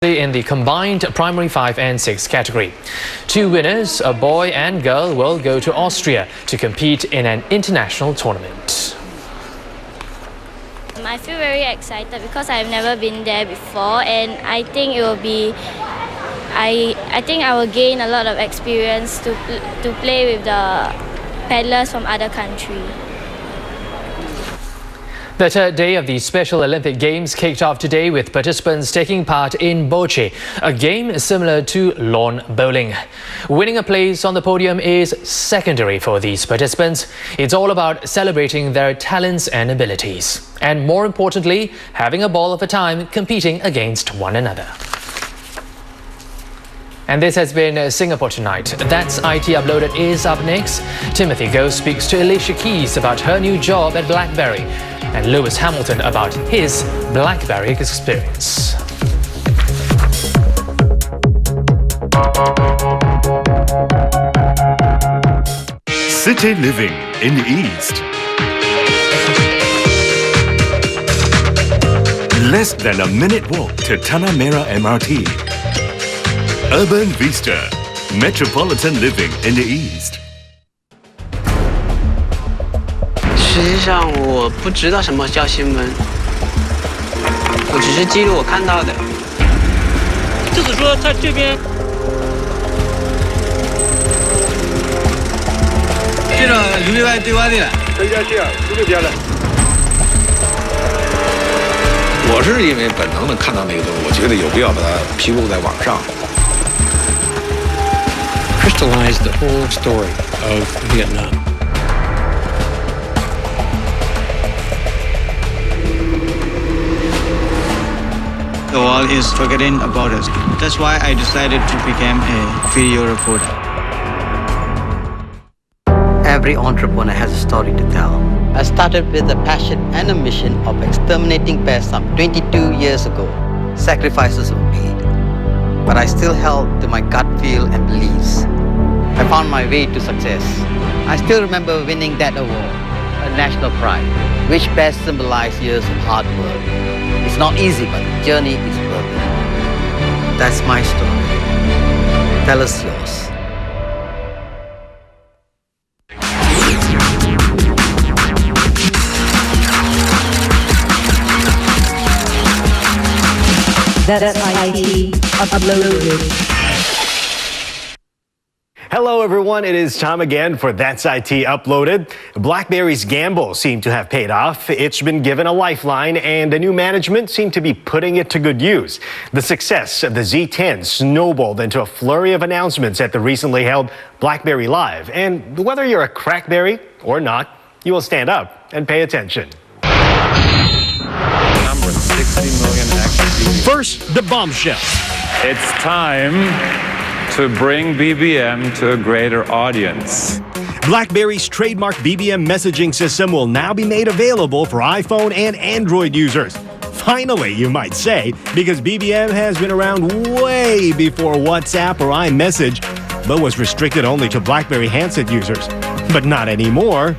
In the combined primary 5 and 6 category. Two winners, a boy and girl, will go to Austria to compete in an international tournament. I feel very excited because I've never been there before, and I think it will be I think I will gain a lot of experience to play with the paddlers from other countries. The third day of the Special Olympic Games kicked off today with participants taking part in bocce, a game similar to lawn bowling. Winning a place on the podium is secondary for these participants. It's all about celebrating their talents and abilities. And more importantly, having a ball of a time competing against one another. And this has been Singapore Tonight. That's IT Uploaded is up next. Timothy Goh speaks to Alicia Keys about her new job at BlackBerry, and Lewis Hamilton about his BlackBerry experience. City living in the East. Less than a minute walk to Tanah Merah MRT. Urban Vista, metropolitan living in the East. 实际上我不知道什么叫新闻，我只是记录我看到的。就是说在这边，这种刘备外对外的了，这家去啊，就这边了。我是因为本能的看到那个东西，我觉得有必要把它披露在网上。Crystallize the whole story of Vietnam. The world is forgetting about us. That's why I decided to become a video reporter. Every entrepreneur has a story to tell. I started with a passion and a mission of exterminating pests some 22 years ago. Sacrifices were made, but I still held to my gut feel and beliefs. I found my way to success. I still remember winning that award, a national pride, which best symbolizes years of hard work. It's not easy, but the journey is worth it. That's my story. Tell us yours. That's IT Uploaded. Hello everyone, it is time again for That's IT Uploaded. BlackBerry's gamble seemed to have paid off. It's been given a lifeline and the new management seemed to be putting it to good use. The success of the Z10 snowballed into a flurry of announcements at the recently held BlackBerry Live. And whether you're a crackberry or not, you will stand up and pay attention. Number 60 million active users. First, the bombshell. It's time to bring BBM to a greater audience. BlackBerry's trademark BBM messaging system will now be made available for iPhone and Android users. Finally, you might say, because BBM has been around way before WhatsApp or iMessage, but was restricted only to BlackBerry handset users. But not anymore.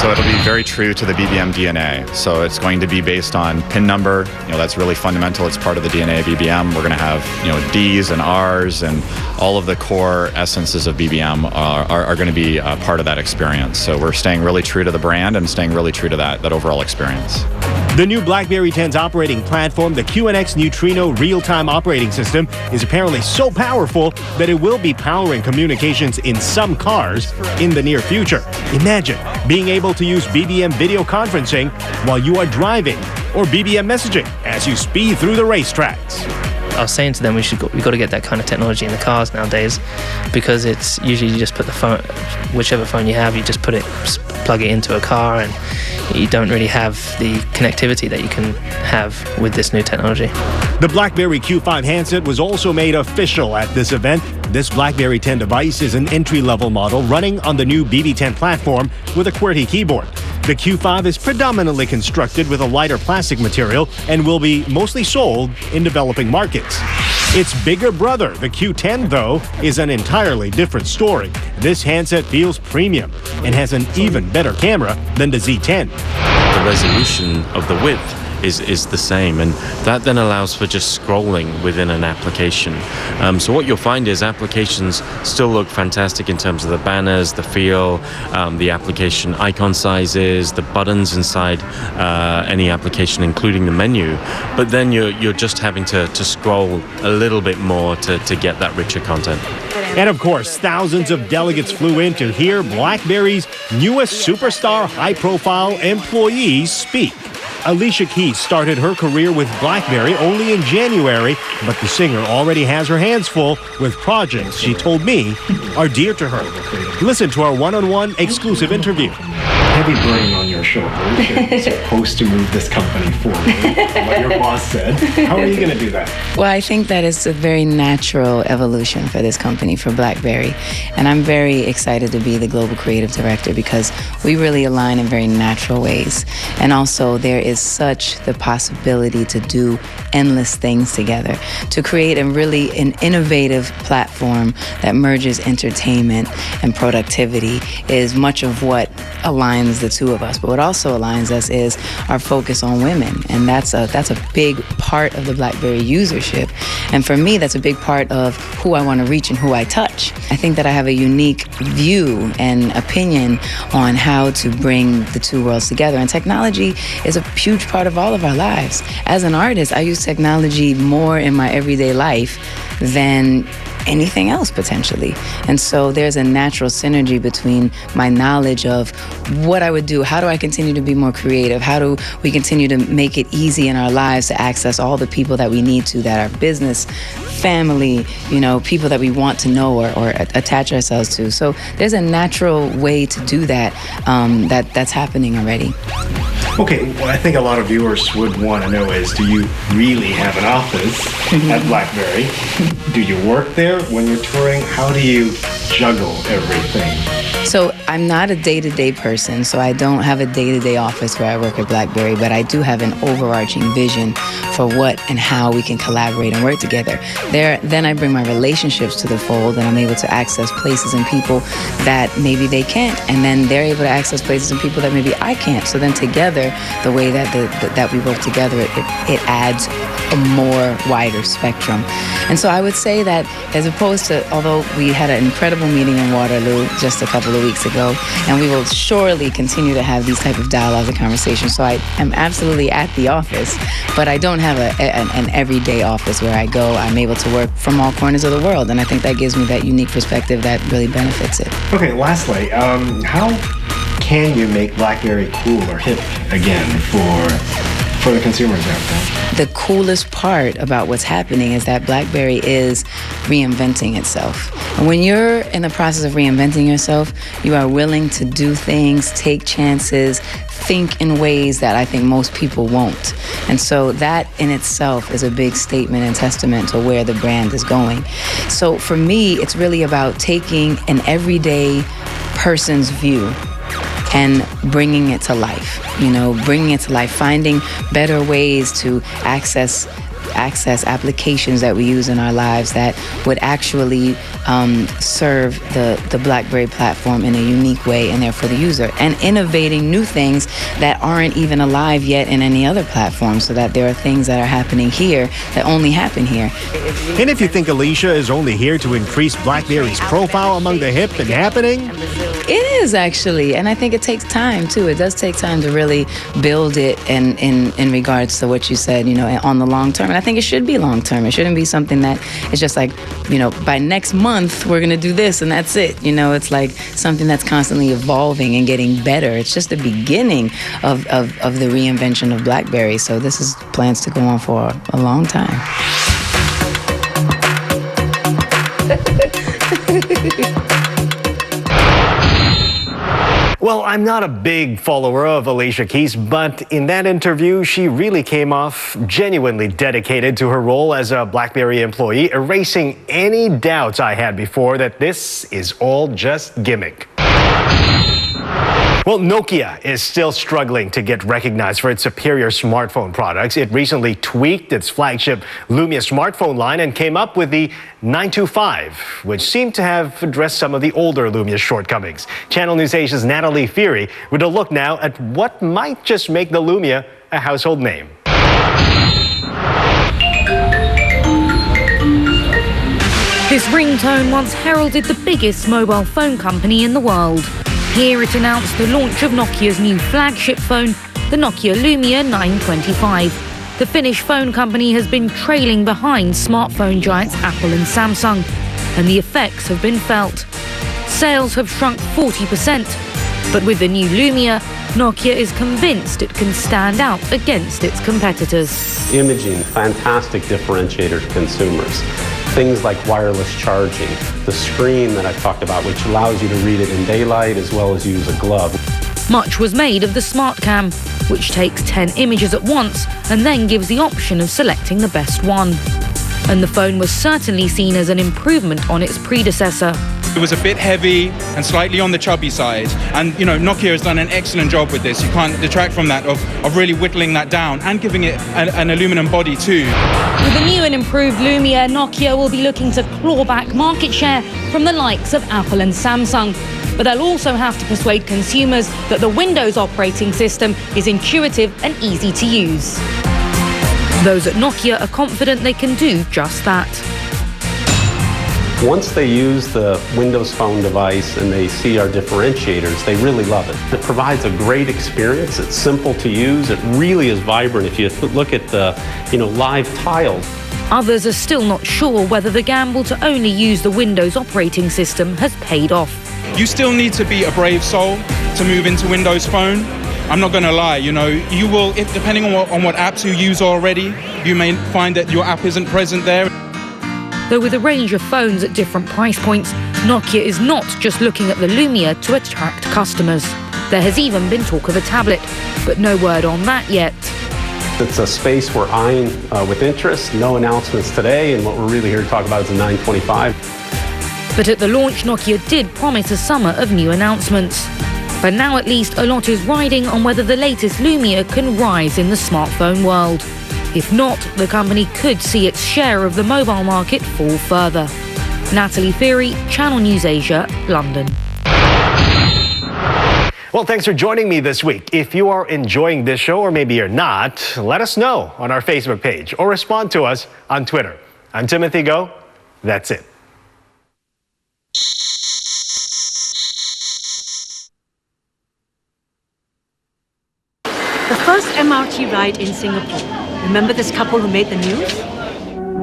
So it'll be very true to the BBM DNA. So it's going to be based on PIN number. That's really fundamental. It's part of the DNA of BBM. We're going to have, Ds and Rs, and all of the core essences of BBM are going to be part of that experience. So we're staying really true to the brand and staying really true to that overall experience. The new BlackBerry 10's operating platform, the QNX Neutrino real-time operating system, is apparently so powerful that it will be powering communications in some cars in the near future. Imagine being able to use BBM video conferencing while you are driving, or BBM messaging as you speed through the racetracks. I was saying to them we got to get that kind of technology in the cars nowadays, because it's usually you just put the phone, whichever phone you have, you just plug it into a car, and you don't really have the connectivity that you can have with this new technology. The BlackBerry Q5 handset was also made official at this event. This BlackBerry 10 device is an entry-level model running on the new BB10 platform with a QWERTY keyboard. The Q5 is predominantly constructed with a lighter plastic material and will be mostly sold in developing markets. Its bigger brother, the Q10, though, is an entirely different story. This handset feels premium and has an even better camera than the Z10. The resolution of the width is the same, and that then allows for just scrolling within an application. So what you'll find is applications still look fantastic in terms of the banners, the feel, the application icon sizes, the buttons inside any application, including the menu, but then you're just having to scroll a little bit more to get that richer content. And of course, thousands of delegates flew in to hear BlackBerry's newest superstar high-profile employees speak. Alicia Keys started her career with BlackBerry only in January, but the singer already has her hands full with projects she told me are dear to her. Listen to our one-on-one exclusive interview. Heavy burden on your shoulders. You're supposed to move this company forward, what your boss said. How are you going to do that? Well, I think that it's a very natural evolution for this company, for BlackBerry. And I'm very excited to be the global creative director because we really align in very natural ways. And also there is such the possibility to do endless things together, to create an innovative platform that merges entertainment and productivity is much of what aligns the two of us. But what also aligns us is our focus on women, and that's a big part of the BlackBerry usership. And for me, that's a big part of who I want to reach and who I touch. I think that I have a unique view and opinion on how to bring the two worlds together. And technology is a huge part of all of our lives. As an artist, I use technology more in my everyday life than anything else potentially. And so there's a natural synergy between my knowledge of what I would do, how do I continue to be more creative, how do we continue to make it easy in our lives to access all the people that we need to, that are business, family, people that we want to know or attach ourselves to. So there's a natural way to do that, that's happening already. Okay, what I think a lot of viewers would want to know is, do you really have an office at BlackBerry? Do you work there when you're touring? How do you juggle everything? So I'm not a day-to-day person, so I don't have a day-to-day office where I work at BlackBerry, but I do have an overarching vision for what and how we can collaborate and work together. Then I bring my relationships to the fold, and I'm able to access places and people that maybe they can't, and then they're able to access places and people that maybe I can't. So then together, the way that we work together, it adds a more wider spectrum. And so I would say that as opposed to, although we had an incredible meeting in Waterloo just a couple of weeks ago, and we will surely continue to have these type of dialogues and conversations. So I am absolutely at the office, but I don't have an everyday office where I go. I'm able to work from all corners of the world, and I think that gives me that unique perspective that really benefits it. Okay, lastly, how can you make BlackBerry cool or hip again for the consumers out there? The coolest part about what's happening is that BlackBerry is reinventing itself. And when you're in the process of reinventing yourself, you are willing to do things, take chances, think in ways that I think most people won't. And so that in itself is a big statement and testament to where the brand is going. So for me, it's really about taking an everyday person's view and bringing it to life, finding better ways to access applications that we use in our lives that would actually serve the BlackBerry platform in a unique way and there for the user, and innovating new things that aren't even alive yet in any other platform, so that there are things that are happening here that only happen here. And if you think Alicia is only here to increase BlackBerry's profile among the hip and happening, it is actually, and I think it takes time too. It does take time to really build it in regards to what you said, on the long term. And I think it should be long term. It shouldn't be something that is just like, by next month we're gonna do this and that's it. It's like something that's constantly evolving and getting better. It's just the beginning of the reinvention of BlackBerry. So this is plans to go on for a long time. Well, I'm not a big follower of Alicia Keys, but in that interview, she really came off genuinely dedicated to her role as a BlackBerry employee, erasing any doubts I had before that this is all just gimmick. Well, Nokia is still struggling to get recognized for its superior smartphone products. It recently tweaked its flagship Lumia smartphone line and came up with the 925, which seemed to have addressed some of the older Lumia shortcomings. Channel News Asia's Natalie Fury with a look now at what might just make the Lumia a household name. This ringtone once heralded the biggest mobile phone company in the world. Here it announced the launch of Nokia's new flagship phone, the Nokia Lumia 925. The Finnish phone company has been trailing behind smartphone giants Apple and Samsung, and the effects have been felt. Sales have shrunk 40%, but with the new Lumia, Nokia is convinced it can stand out against its competitors. Imaging, fantastic differentiator to consumers. Things like wireless charging, the screen that I talked about, which allows you to read it in daylight as well as use a glove. Much was made of the SmartCam, which takes 10 images at once and then gives the option of selecting the best one. And the phone was certainly seen as an improvement on its predecessor. It was a bit heavy and slightly on the chubby side. And, Nokia has done an excellent job with this. You can't detract from that, of really whittling that down and giving it an aluminum body too. With the new and improved Lumia, Nokia will be looking to claw back market share from the likes of Apple and Samsung. But they'll also have to persuade consumers that the Windows operating system is intuitive and easy to use. Those at Nokia are confident they can do just that. Once they use the Windows Phone device and they see our differentiators, they really love it. It provides a great experience. It's simple to use. It really is vibrant if you look at the, live tiles. Others are still not sure whether the gamble to only use the Windows operating system has paid off. You still need to be a brave soul to move into Windows Phone. I'm not going to lie, you will, depending on what apps you use already, you may find that your app isn't present there. Though with a range of phones at different price points, Nokia is not just looking at the Lumia to attract customers. There has even been talk of a tablet, but no word on that yet. It's a space we're eyeing with interest. No announcements today, and what we're really here to talk about is the 925. But at the launch, Nokia did promise a summer of new announcements. For now, at least, a lot is riding on whether the latest Lumia can rise in the smartphone world. If not, the company could see its share of the mobile market fall further. Natalie Feary, Channel News Asia, London. Well, thanks for joining me this week. If you are enjoying this show, or maybe you're not, let us know on our Facebook page or respond to us on Twitter. I'm Timothy Go. That's it. The first MRT ride in Singapore. Remember this couple who made the news?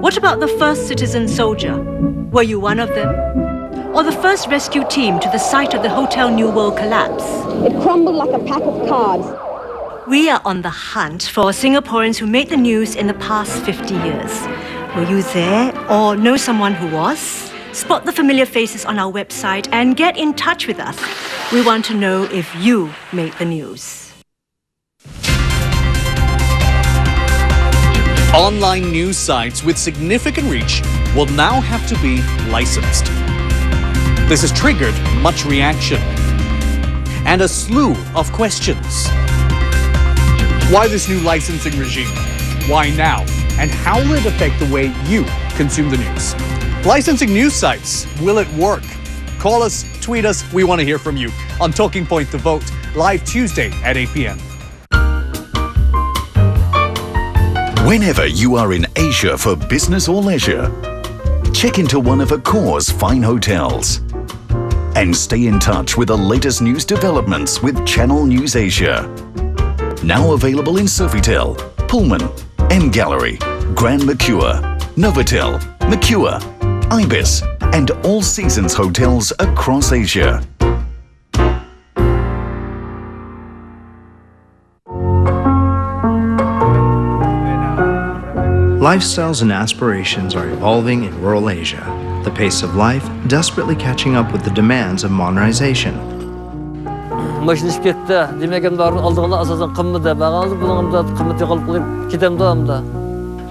What about the first citizen soldier? Were you one of them? Or the first rescue team to the site of the Hotel New World collapse? It crumbled like a pack of cards. We are on the hunt for Singaporeans who made the news in the past 50 years. Were you there or know someone who was? Spot the familiar faces on our website and get in touch with us. We want to know if you made the news. Online news sites with significant reach will now have to be licensed. This has triggered much reaction and a slew of questions. Why this new licensing regime? Why now? And how will it affect the way you consume the news? Licensing news sites, will it work? Call us, tweet us, we want to hear from you on Talking Point The Vote, live Tuesday at 8 p.m. Whenever you are in Asia for business or leisure, check into one of Accor's fine hotels and stay in touch with the latest news developments with Channel News Asia. Now available in Sofitel, Pullman, M Gallery, Grand Mercure, Novotel, Mercure, Ibis, and All Seasons hotels across Asia. Lifestyles and aspirations are evolving in rural Asia, the pace of life desperately catching up with the demands of modernization.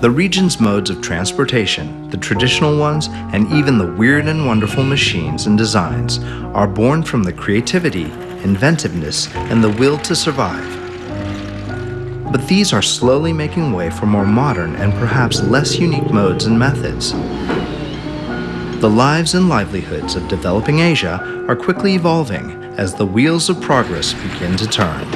The region's modes of transportation, the traditional ones, and even the weird and wonderful machines and designs are born from the creativity, inventiveness, and the will to survive. But these are slowly making way for more modern and perhaps less unique modes and methods. The lives and livelihoods of developing Asia are quickly evolving as the wheels of progress begin to turn.